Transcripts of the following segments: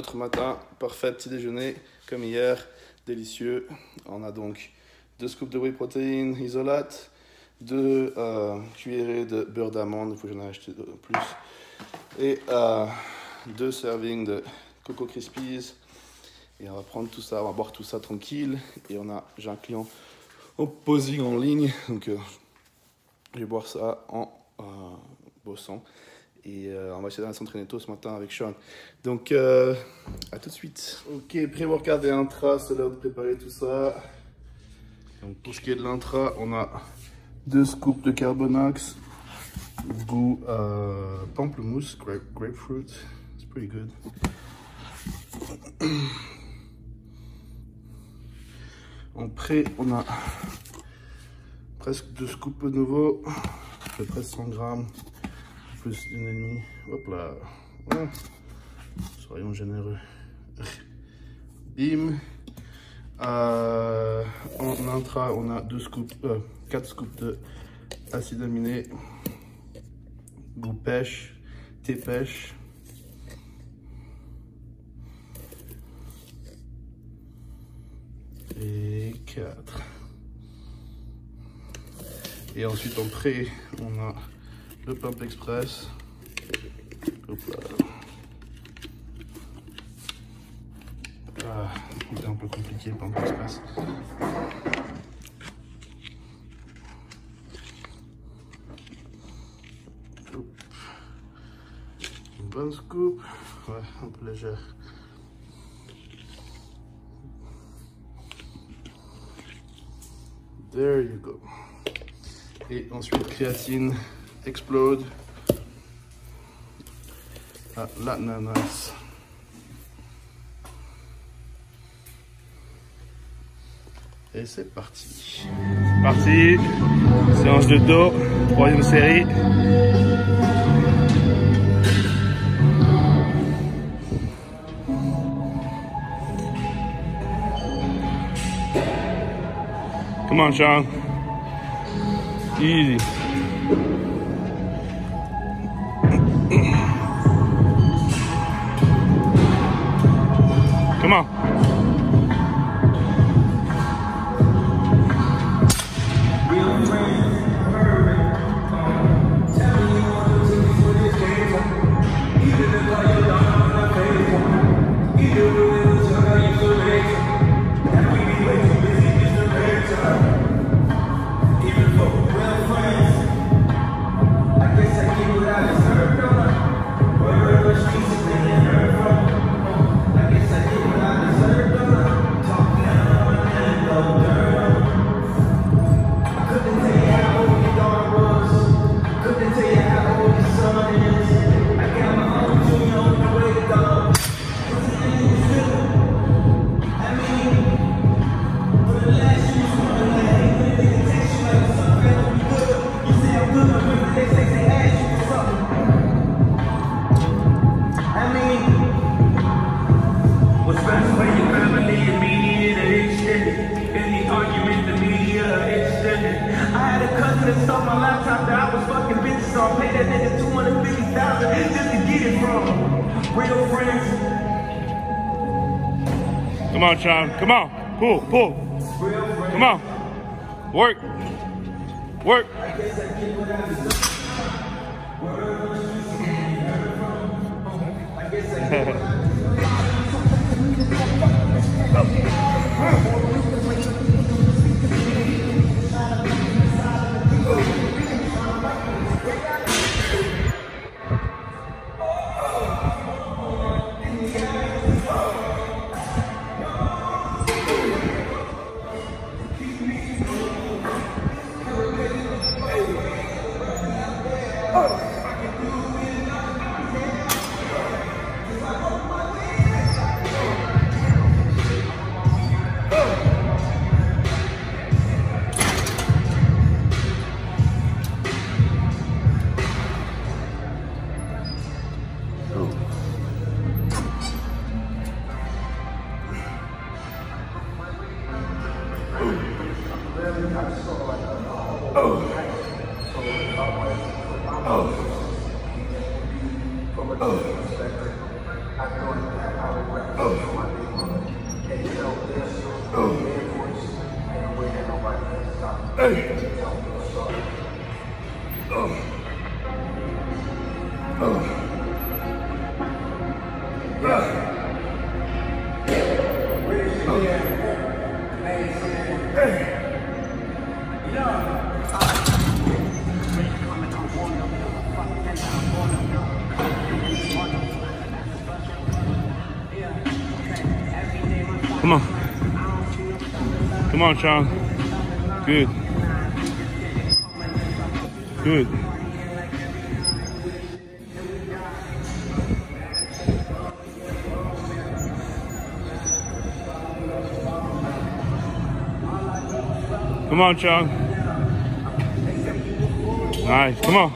notre matin. Parfait petit déjeuner, comme hier, délicieux. On a donc 2 scoops de whey protein isolate, 2 cuillerées de beurre d'amande, il faut que j'en ai acheté plus, et 2 servings de Coco Krispies. Et on va prendre tout ça, on va boire tout ça tranquille. Et j'ai un client en posing en ligne, donc je vais boire ça en bossant. Et on va essayer d'aller s'entraîner tôt ce matin avec Sean. Donc à tout de suite. Ok, pré-workout et intra, c'est l'heure de préparer tout ça. Donc pour ce qui est de l'intra, on a 2 scoops de Carbonax, goût pamplemousse, grapefruit. It's pretty good. En pré, on a presque 2 scoops de nouveau, à peu près 100 grammes, plus d'une et demie. Hop là, ouais. Soyons généreux. Bim. En intra, on a 4 scoops de acides aminés, goût pêche, thé pêche. Et 4. Et ensuite en pré, on a le Pump Express. Hop là. C'est un peu compliqué le Pump Express. Une bonne scoop. Ouais, un peu légère. There you go. Et ensuite créatine explode à l'ananas. Et c'est parti. Parti. Séance de dos, 3e série. Come on, Sean. Easy. Come on. Come on, Sean. Come on. Pull, pull. Come on. Work. Work. From a perspective, I know that I would Come on. Come on, Sean. Good. Good. Come on, Sean. Nice. Come on.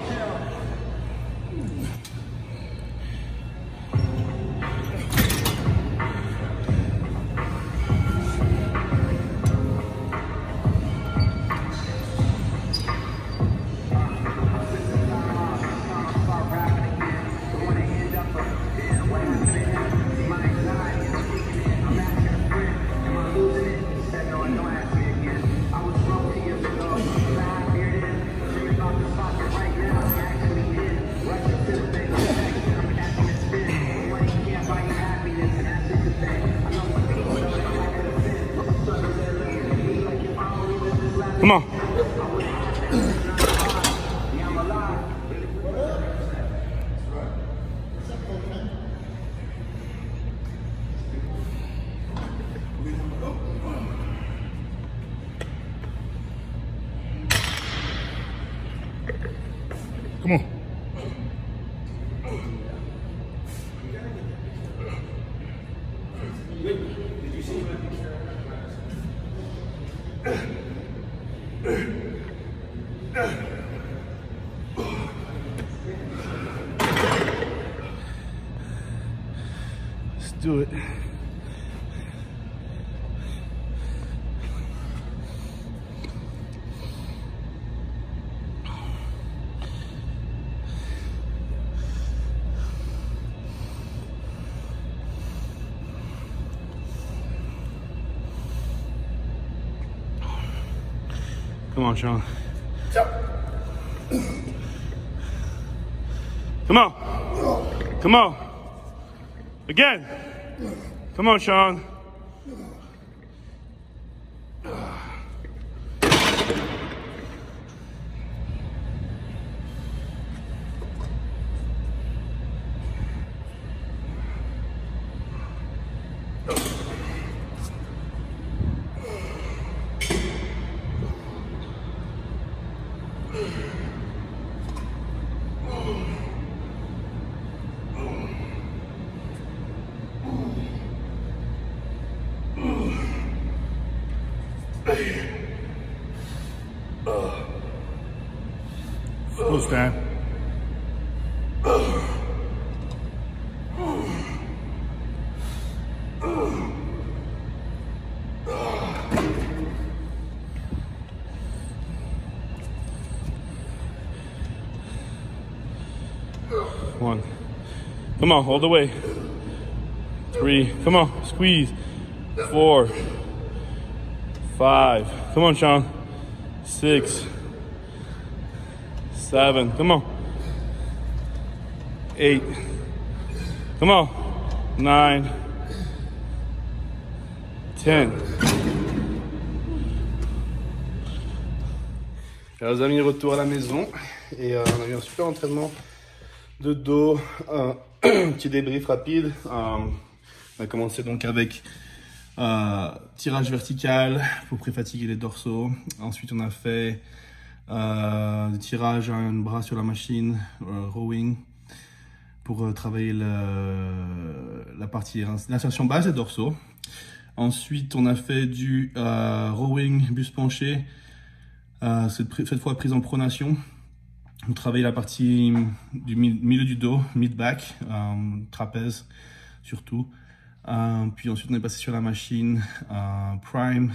Come on. Come on. Let's do it. Come on, Sean. Come on. Come on. Again. Come on, Sean. Full stand. One. Come on, all the way. 3. Come on, squeeze. 4. 5. Come on, Sean. 6. 7. Come on. 8. Come on. 9. 10. Alors, les amis, retour à la maison et on a eu un super entraînement de dos, petit débrief rapide. On a commencé donc avec tirage vertical pour préfatiguer les dorsaux. Ensuite, on a fait des tirages à un bras sur la machine, rowing, pour travailler la partie, l'insertion basse des dorsaux. Ensuite, on a fait du rowing buste penché, cette fois prise en pronation. On travaille la partie du milieu du dos, mid-back, trapèze surtout. Puis ensuite, on est passé sur la machine, prime,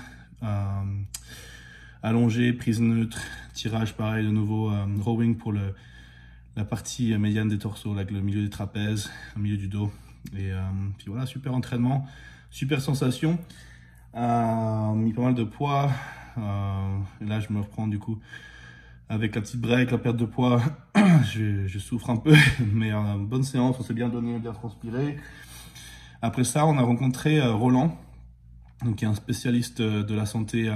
allongé, prise neutre, tirage pareil de nouveau, rowing pour la partie médiane des torsos, avec le milieu des trapèzes, le milieu du dos. Et puis voilà, super entraînement, super sensation. Mis pas mal de poids, Et là, je me reprends du coup avec la petite break, la perte de poids. je souffre un peu, mais bonne séance, on s'est bien donné, bien transpiré. Après ça, on a rencontré Roland, donc, qui est un spécialiste de la santé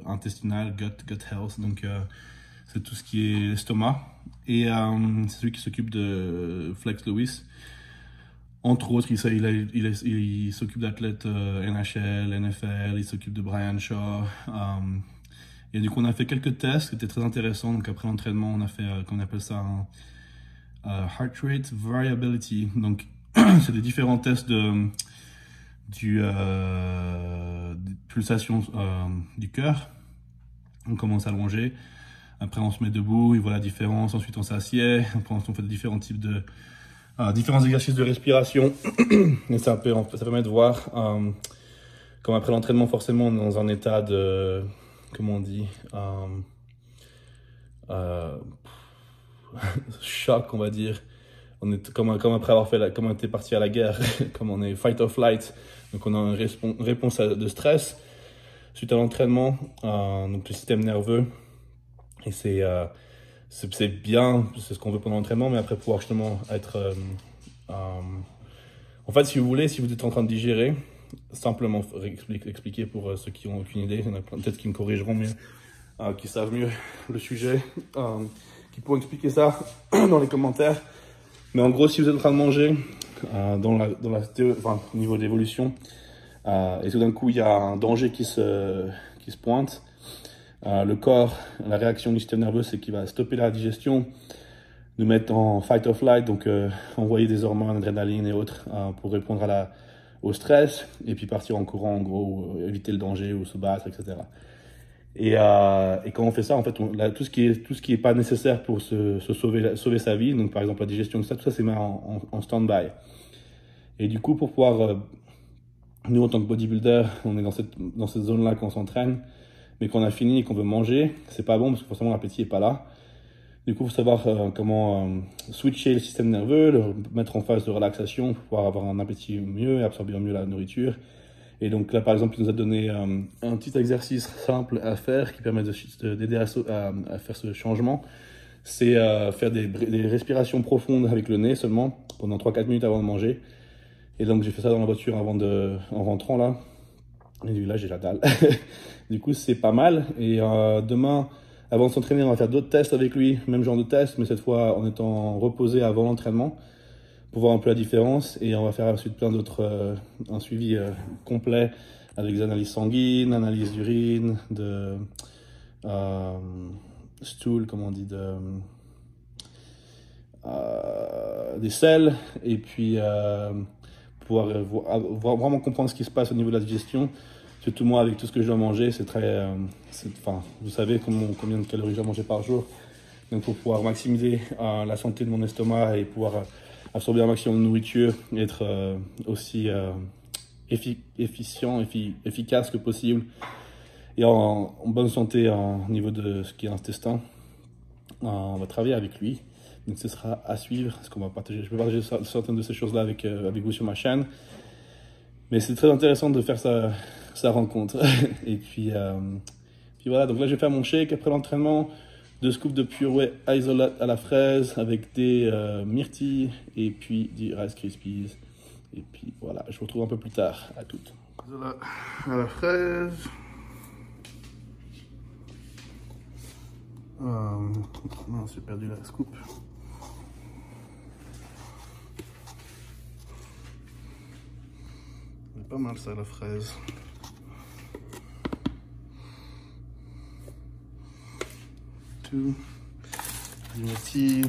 intestinale, gut health. Donc, c'est tout ce qui est l'estomac. Et c'est celui qui s'occupe de Flex Lewis. Entre autres, il s'occupe d'athlètes NHL, NFL, il s'occupe de Brian Shaw. Et du coup, on a fait quelques tests qui étaient très intéressants. Donc, après l'entraînement, on a fait, qu'on appelle ça, un heart rate variability. Donc, c'est des différents tests de pulsation du cœur. On commence à allonger. Après, on se met debout, il voit la différence. Ensuite, on s'assied. Après, on fait différents types de différents exercices de respiration. Et ça permet de voir comme après l'entraînement, forcément, on est dans un état de, comment on dit, choc, on va dire. On est comme après avoir comme on était parti à la guerre, comme on est fight or flight. Donc on a une réponse de stress suite à l'entraînement, donc le système nerveux. Et c'est bien, c'est ce qu'on veut pendant l'entraînement, mais après pouvoir justement être... en fait, si vous voulez, si vous êtes en train de digérer, simplement expliquer pour ceux qui n'ont aucune idée, il y en a peut-être qui me corrigeront mieux, qui savent mieux le sujet, qui pourront expliquer ça dans les commentaires. Mais en gros, si vous êtes en train de manger, au niveau de l'évolution, et tout d'un coup, il y a un danger qui se pointe, le corps, la réaction du système nerveux, c'est qu'il va stopper la digestion, nous mettre en fight or flight, donc envoyer des hormones, adrénaline et autres, pour répondre au stress, et puis partir en courant, en gros, éviter le danger ou se battre, etc. Et quand on fait ça, en fait, tout ce qui est pas nécessaire pour sauver sa vie, donc par exemple la digestion, tout ça c'est mis en stand-by. Et du coup, pour pouvoir, nous en tant que bodybuilder, on est dans cette zone-là qu'on s'entraîne, mais qu'on a fini et qu'on veut manger, c'est pas bon parce que forcément l'appétit est pas là. Du coup, il faut savoir comment switcher le système nerveux, le mettre en phase de relaxation pour pouvoir avoir un appétit mieux et absorber mieux la nourriture. Et donc là, par exemple, il nous a donné un petit exercice simple à faire qui permet d'aider à faire ce changement. C'est faire des respirations profondes avec le nez seulement pendant 3-4 minutes avant de manger. Et donc j'ai fait ça dans la voiture en rentrant là. Et là, j'ai la dalle. Du coup, c'est pas mal. Et demain, avant de s'entraîner, on va faire d'autres tests avec lui. Même genre de test, mais cette fois en étant reposé avant l'entraînement, pour voir un peu la différence. Et on va faire ensuite plein d'autres, un suivi complet avec des analyses sanguines, analyses d'urine, de stool, comme on dit, des selles, et puis pouvoir vraiment comprendre ce qui se passe au niveau de la digestion. Surtout moi, avec tout ce que je dois manger, c'est très, vous savez combien de calories je dois manger par jour. Donc pour pouvoir maximiser la santé de mon estomac et pouvoir absorber un maximum de nourriture et être aussi efficace que possible et en bonne santé au niveau de ce qui est intestin. On va travailler avec lui, donc ce sera à suivre, parce qu'on va partager. Je vais partager certaines de ces choses-là avec vous sur ma chaîne, mais c'est très intéressant de faire sa rencontre. Et puis voilà, donc là je vais faire mon shake après l'entraînement. 2 scoops de Pure Whey Isolate à la fraise avec des myrtilles et puis du Rice Krispies. Et puis voilà, je vous retrouve un peu plus tard. À toutes. Isolate à la fraise. Mince, j'ai perdu la scoop. C'est pas mal ça, la fraise. Du myrtille.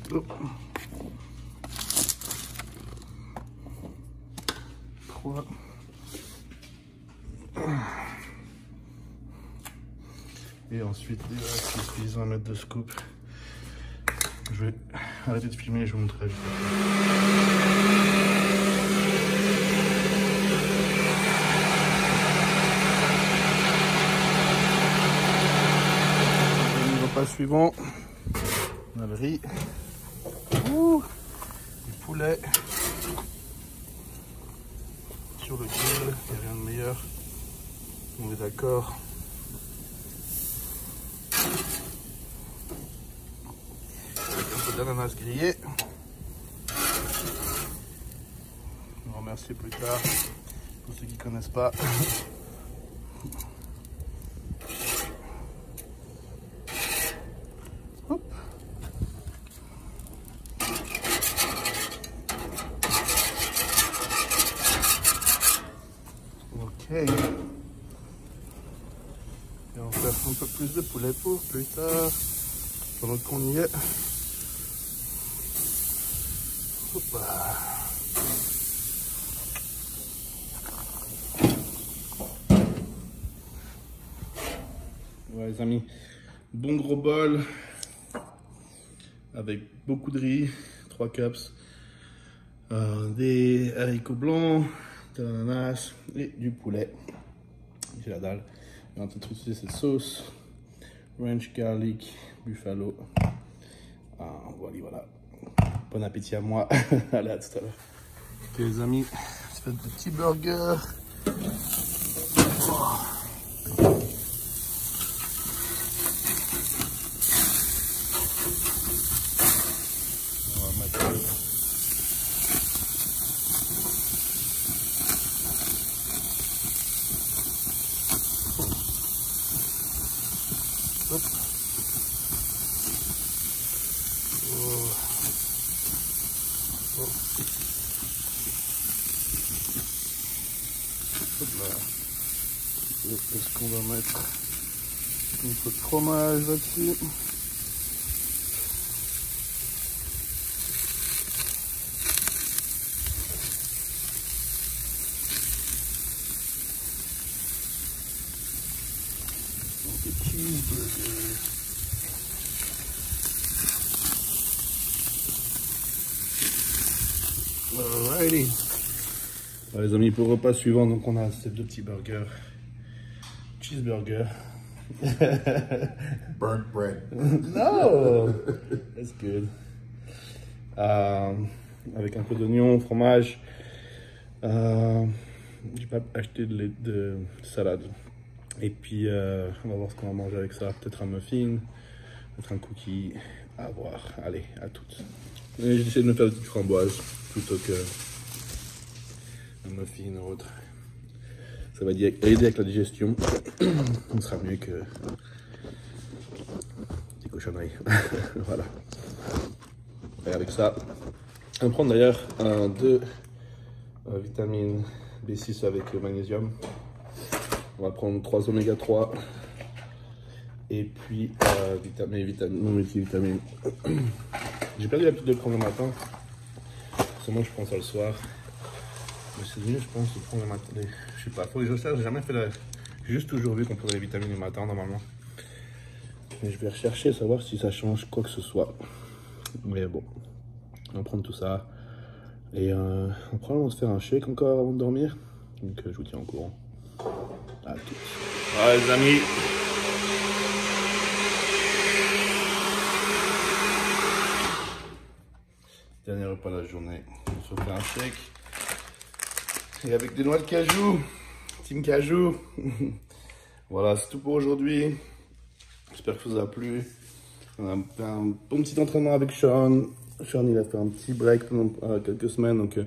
Oh. 3. Et ensuite, il suffit 1 mètre de scoop. Je vais arrêter de filmer et je vous montrerai juste après. suivant. On a le riz. Ouh, du poulet. Sur le grill, il n'y a rien de meilleur. On est d'accord. Avec un peu d'ananas grillé. On va remercier plus tard pour ceux qui ne connaissent pas. Hop. Ok. Et on va faire un peu plus de poulet pour plus tard. Pendant qu'on y est. Hop. Ouais les amis, bon gros bol avec beaucoup de riz, 3 cups, des haricots blancs, de l'ananas et du poulet. J'ai la dalle. Et on va tout utiliser cette sauce ranch garlic buffalo. Voilà. Bon appétit à moi. Allez, à tout à l'heure. Ok les amis, je fais des petits burgers. Oh. Hop. Oh. Oh. Hop là. Est-ce qu'on va mettre un peu de fromage là-dessus? Cheeseburger. Alrighty. Alors les amis, pour le repas suivant, donc on a ces 2 petits burgers. Cheeseburger. Burnt bread. No! That's good. Avec un peu d'oignon, fromage. J'ai pas acheté de salade. Et puis, on va voir ce qu'on va manger avec ça. Peut-être un muffin, peut-être un cookie. À voir. Allez, à toutes. J'essaie de me faire des petites framboises plutôt que un muffin ou autre. Ça va aider avec la digestion. Ce sera mieux que des cochonneries. Voilà. Et avec ça, on va prendre d'ailleurs 2 vitamines B6 avec magnésium. On va prendre 3 oméga 3 et puis multivitamines. J'ai perdu l'habitude de le prendre le matin. Seulement je prends ça le soir. Mais c'est mieux, je pense, de prendre le matin. Je sais pas, faut que je cherche. J'ai jamais fait J'ai juste toujours vu qu'on prenait les vitamines le matin normalement. Mais je vais rechercher, savoir si ça change quoi que ce soit. Mais bon, on va prendre tout ça. Et on va probablement se faire un shake encore avant de dormir. Donc je vous tiens au courant. À tous. Voilà les amis. Dernier repas de la journée. On se fait un shake. Et avec des noix de cajou. Team cajou. Voilà, c'est tout pour aujourd'hui. J'espère que ça vous a plu. On a fait un bon petit entraînement avec Sean. Sean, il a fait un petit break pendant quelques semaines. Donc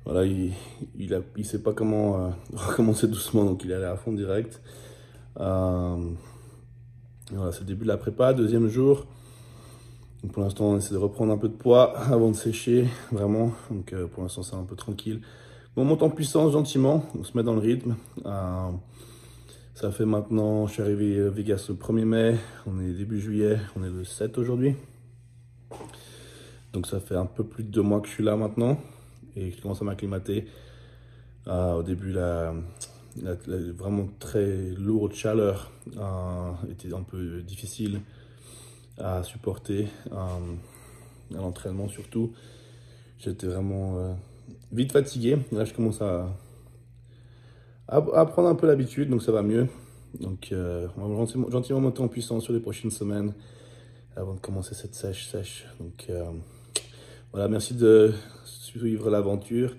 voilà, il sait pas comment recommencer doucement. Donc il est allé à fond direct. Voilà, c'est le début de la prépa, 2e jour. Donc pour l'instant, on essaie de reprendre un peu de poids avant de sécher, vraiment. Donc pour l'instant, c'est un peu tranquille. On monte en puissance gentiment, on se met dans le rythme. Ça fait maintenant, je suis arrivé à Vegas le 1er mai, on est début juillet, on est le 7 aujourd'hui. Donc ça fait un peu plus de 2 mois que je suis là maintenant et je commence à m'acclimater. Au début, la vraiment très lourde chaleur était un peu difficile à supporter, à l'entraînement surtout. J'étais vraiment vite fatigué. Là, je commence à prendre un peu l'habitude, donc ça va mieux. Donc, on va gentiment monter en puissance sur les prochaines semaines avant de commencer cette sèche. Donc, voilà, merci de suivre l'aventure.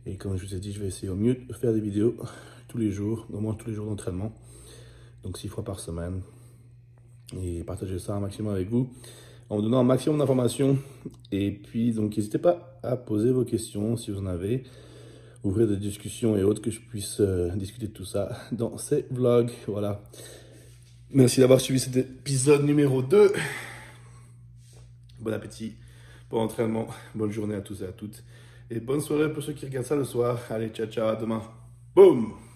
Et comme je vous ai dit, je vais essayer au mieux de faire des vidéos tous les jours, au moins tous les jours d'entraînement. Donc 6 fois par semaine. Et partager ça un maximum avec vous, en vous donnant un maximum d'informations. Et puis, donc, n'hésitez pas à poser vos questions si vous en avez. Ouvrir des discussions et autres, que je puisse discuter de tout ça dans ces vlogs. Voilà. Merci d'avoir suivi cet épisode numéro 2. Bon appétit, bon entraînement, bonne journée à tous et à toutes. Et bonne soirée pour ceux qui regardent ça le soir. Allez, ciao, ciao, à demain. Boum!